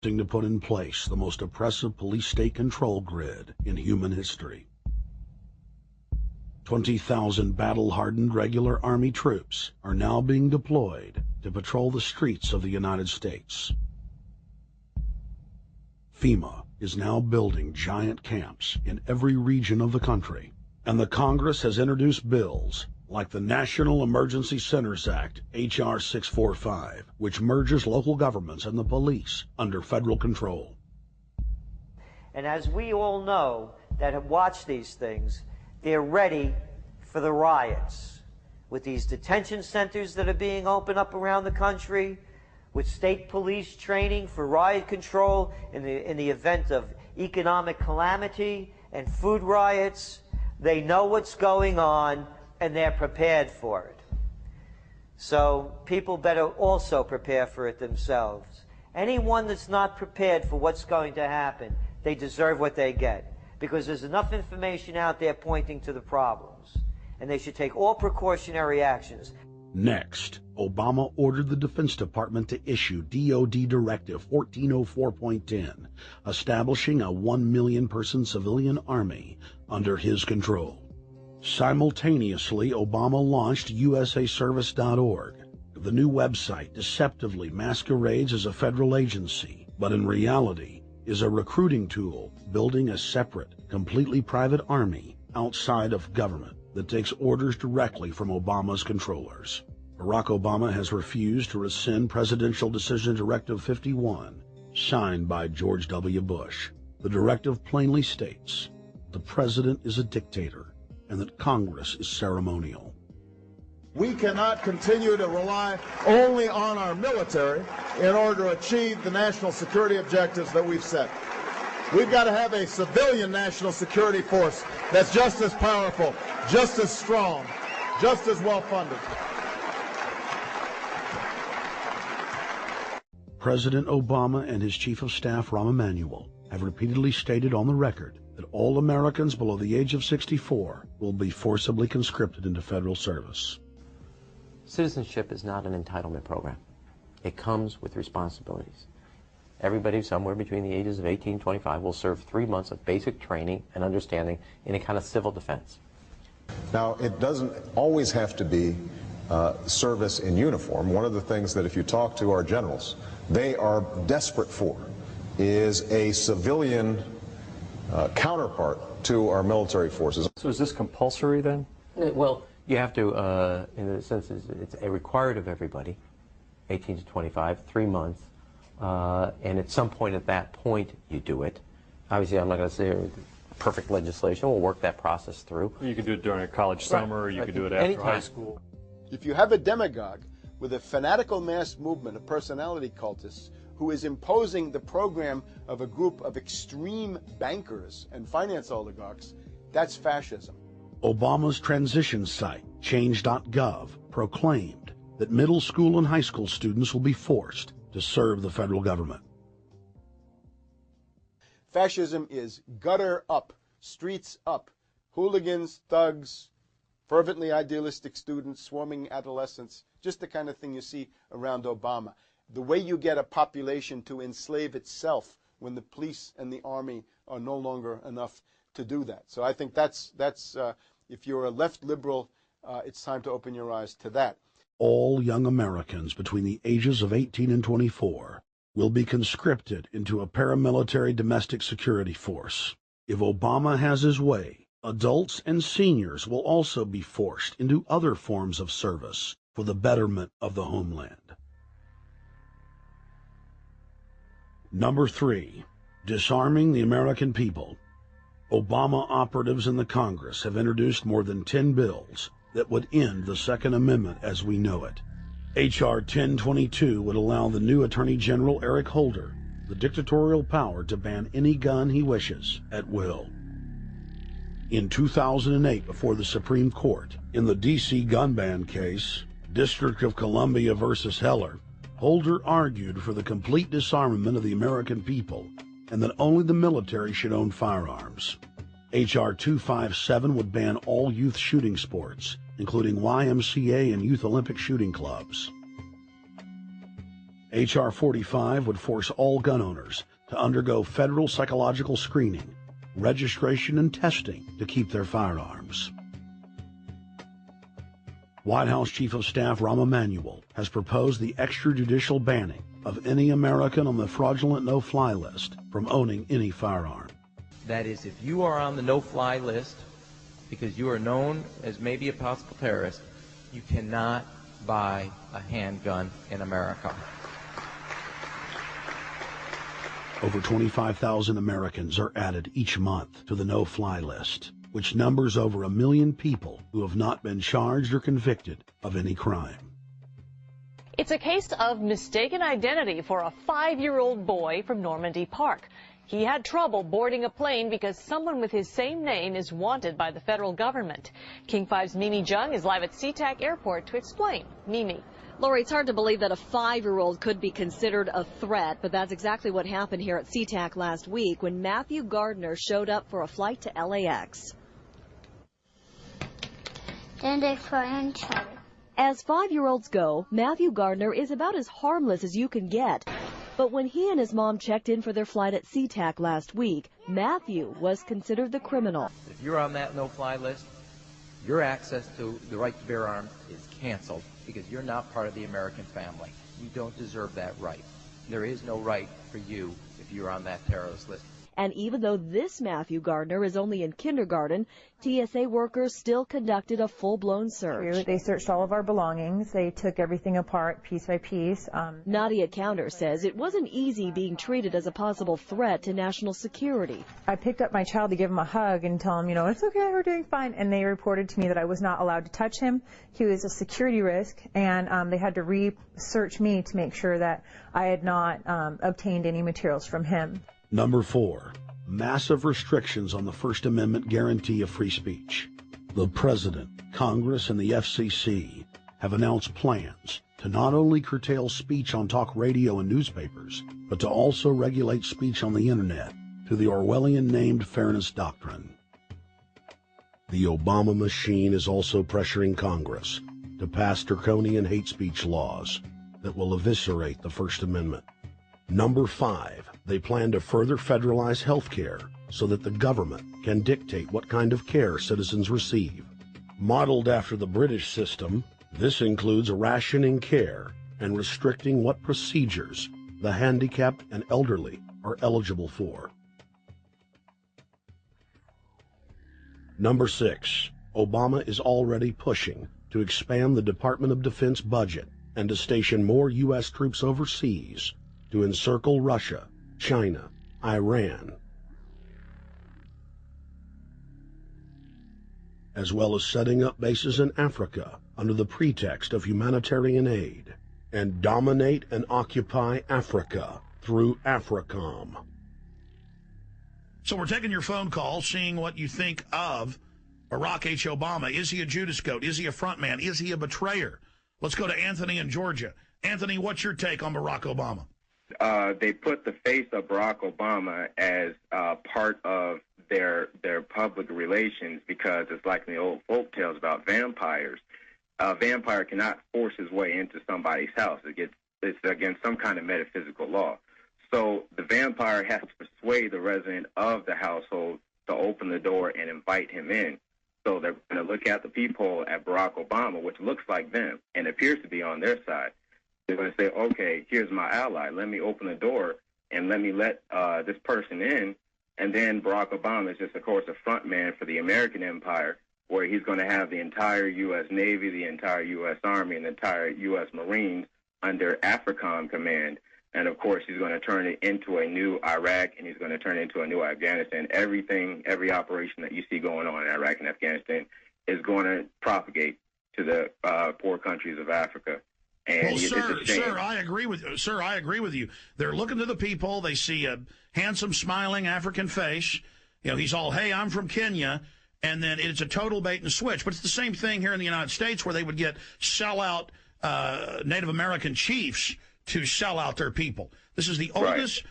to put in place the most oppressive police state control grid in human history. 20,000 battle-hardened regular Army troops are now being deployed to patrol the streets of the United States. FEMA is now building giant camps in every region of the country, and the Congress has introduced bills like the National Emergency Centers Act, H.R. 645, which merges local governments and the police under federal control. And as we all know that have watched these things, they're ready for the riots. With these detention centers that are being opened up around the country, with state police training for riot control in the event of economic calamity and food riots, they know what's going on and they're prepared for it. So people better also prepare for it themselves. Anyone that's not prepared for what's going to happen, they deserve what they get, because there's enough information out there pointing to the problems, and they should take all precautionary actions. Next, Obama ordered the Defense Department to issue DoD Directive 1404.10, establishing a 1 million-person civilian army under his control. Simultaneously, Obama launched USAService.org. The new website deceptively masquerades as a federal agency, but in reality is a recruiting tool building a separate, completely private army outside of government that takes orders directly from Obama's controllers. Barack Obama has refused to rescind Presidential Decision Directive 51, signed by George W. Bush. The directive plainly states the president is a dictator and that Congress is ceremonial. We cannot continue to rely only on our military in order to achieve the national security objectives that we've set. We've got to have a civilian national security force that's just as powerful, just as strong, just as well funded. President Obama and his Chief of Staff, Rahm Emanuel, have repeatedly stated on the record that all Americans below the age of 64 will be forcibly conscripted into federal service. Citizenship is not an entitlement program. It comes with responsibilities. Everybody somewhere between the ages of 18 and 25 will serve 3 months of basic training and understanding in a kind of civil defense. Now, it doesn't always have to be service in uniform. One of the things that if you talk to our generals, they are desperate for is a civilian counterpart to our military forces. So is this compulsory then? Well, you have to, in a sense, it's a required of everybody, 18 to 25, 3 months, and at some point at that point you do it. Obviously, I'm not going to say perfect legislation. We'll work that process through. You could do it during a college summer, you could do it after anytime. high school. If you have a demagogue with a fanatical mass movement of personality cultists who is imposing the program of a group of extreme bankers and finance oligarchs, that's fascism. Obama's transition site, change.gov, proclaimed that middle school and high school students will be forced to serve the federal government. Fascism is gutter up, streets up, hooligans, thugs, fervently idealistic students, swarming adolescents, just the kind of thing you see around Obama. The way you get a population to enslave itself when the police and the army are no longer enough to do that. So I think that's if you're a left liberal, it's time to open your eyes to that. All young Americans between the ages of 18 and 24 will be conscripted into a paramilitary domestic security force. If Obama has his way, adults and seniors will also be forced into other forms of service for the betterment of the homeland. Number 3, disarming the American people. Obama operatives in the Congress have introduced more than 10 bills that would end the Second Amendment as we know it. H.R. 1022 would allow the new Attorney General Eric Holder the dictatorial power to ban any gun he wishes at will. In 2008, before the Supreme Court, in the D.C. gun ban case, District of Columbia versus Heller, Holder argued for the complete disarmament of the American people and that only the military should own firearms. H.R. 257 would ban all youth shooting sports, including YMCA and Youth Olympic shooting clubs. H.R. 45 would force all gun owners to undergo federal psychological screening, registration, and testing to keep their firearms. White House Chief of Staff Rahm Emanuel has proposed the extrajudicial banning of any American on the fraudulent no-fly list from owning any firearm. That is, if you are on the no-fly list because you are known as maybe a possible terrorist, you cannot buy a handgun in America. Over 25,000 Americans are added each month to the no-fly list, which numbers over 1 million people who have not been charged or convicted of any crime. It's a case of mistaken identity for a 5-year-old boy from Normandy Park. He had trouble boarding a plane because someone with his same name is wanted by the federal government. King 5's Mimi Jung is live at SeaTac Airport to explain. Mimi. Lori, it's hard to believe that a 5-year-old could be considered a threat, but that's exactly what happened here at SeaTac last week when Matthew Gardner showed up for a flight to LAX. As 5-year-olds go, Matthew Gardner is about as harmless as you can get. But when he and his mom checked in for their flight at SeaTac last week, Matthew was considered the criminal. If you're on that no-fly list, your access to the right to bear arms is canceled because you're not part of the American family. You don't deserve that right. There is no right for you if you're on that terrorist list. And even though this Matthew Gardner is only in kindergarten, TSA workers still conducted a full-blown search. They searched all of our belongings. They took everything apart piece by piece. Nadia Counter says it wasn't easy being treated as a possible threat to national security. I picked up my child to give him a hug and tell him, it's okay, we're doing fine. And they reported to me that I was not allowed to touch him. He was a security risk, and they had to research me to make sure that I had not obtained any materials from him. Number 4, massive restrictions on the First Amendment guarantee of free speech. The President, Congress, and the FCC have announced plans to not only curtail speech on talk radio and newspapers, but to also regulate speech on the Internet through the Orwellian-named Fairness Doctrine. The Obama machine is also pressuring Congress to pass draconian hate speech laws that will eviscerate the First Amendment. Number 5, they plan to further federalize health care so that the government can dictate what kind of care citizens receive. Modeled after the British system, this includes rationing care and restricting what procedures the handicapped and elderly are eligible for. Number 6, Obama is already pushing to expand the Department of Defense budget and to station more U.S. troops overseas to encircle Russia, China, Iran, as well as setting up bases in Africa under the pretext of humanitarian aid, and dominate and occupy Africa through AFRICOM. So we're taking your phone call, seeing what you think of Barack H. Obama. Is he a Judas goat? Is he a front man? Is he a betrayer? Let's go to Anthony in Georgia. Anthony, what's your take on Barack Obama? They put the face of Barack Obama as part of their public relations because it's like in the old folk tales about vampires. A vampire cannot force his way into somebody's house. It's against some kind of metaphysical law. So the vampire has to persuade the resident of the household to open the door and invite him in. So they're going to look at the peephole at Barack Obama, which looks like them and appears to be on their side. They're going to say, okay, here's my ally. Let me open the door and let me let this person in. And then Barack Obama is just, of course, a front man for the American empire, where he's going to have the entire U.S. Navy, the entire U.S. Army, and the entire U.S. Marines under AFRICOM command. And, of course, he's going to turn it into a new Iraq, and he's going to turn it into a new Afghanistan. Every operation that you see going on in Iraq and Afghanistan is going to propagate to the poor countries of Africa. And well, sir, I agree with you. They're looking to the people. They see a handsome, smiling African face. He's all, hey, I'm from Kenya. And then it's a total bait and switch. But it's the same thing here in the United States where they would get sellout Native American chiefs to sell out their people. This is the oldest